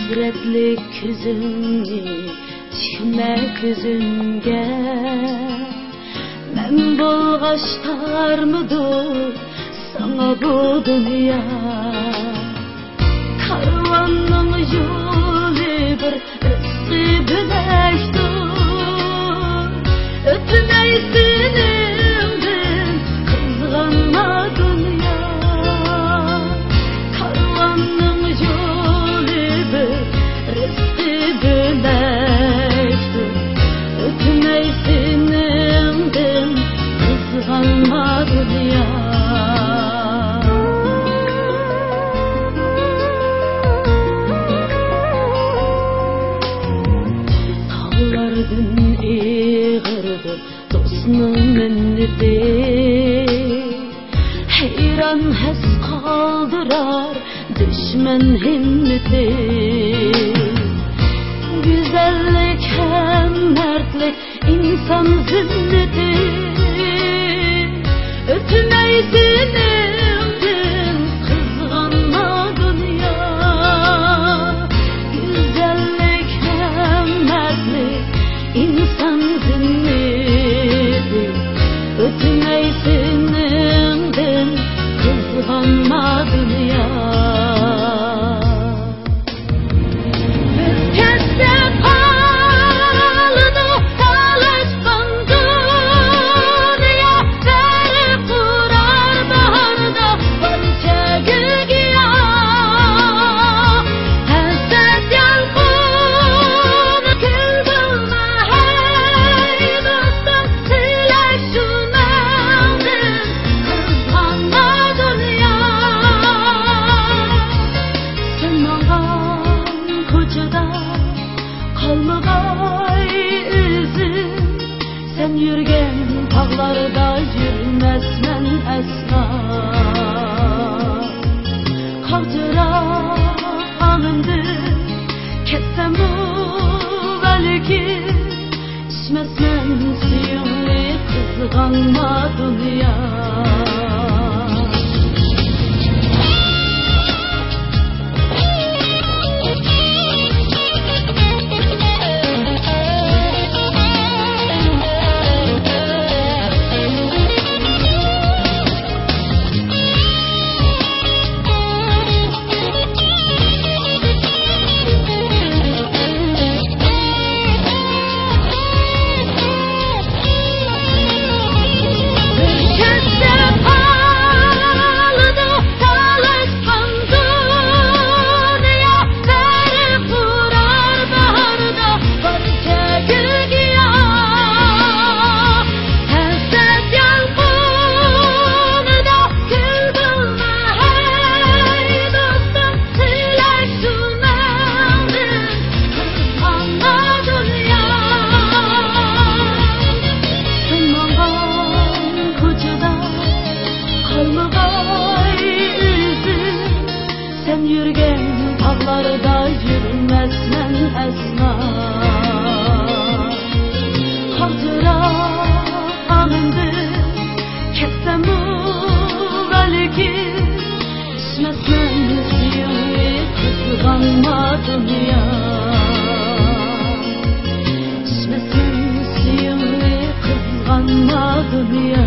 Hasretlik küzümni tikme küzümge. Men bolgaçtarmıdı sana bu dünya. Karvanın yolu bir rızkı bilektir. Ötmeysinimdin kızganma dünya. Karvanın yolu bir rızkı bilektir. Ötmeysinimdin kızganma dünya. Dağlardın eğirdi dostunun minneti. Heyran hes kaldırar düşman himmeti. Güzellik hem mertlik insan zinneti. Ötmeysinimdin kızganma dünya. Güzellik hem mertlik insan zinneti. Ötmeysinimdin kızganma dünya. Kalmagay izim, sen yürgen tağlarda yürmezmen esna. Kaldıra anımdı, ketsem bu belki. İçmezmen suyunu kızganma dünya. Sen yürgen tağlarda yürmezmen esna. Hatıra anımdı, ketsem bu belki. İçmezmen suyunu kızganma dünya. İçmezmen suyunu kızganma dünya.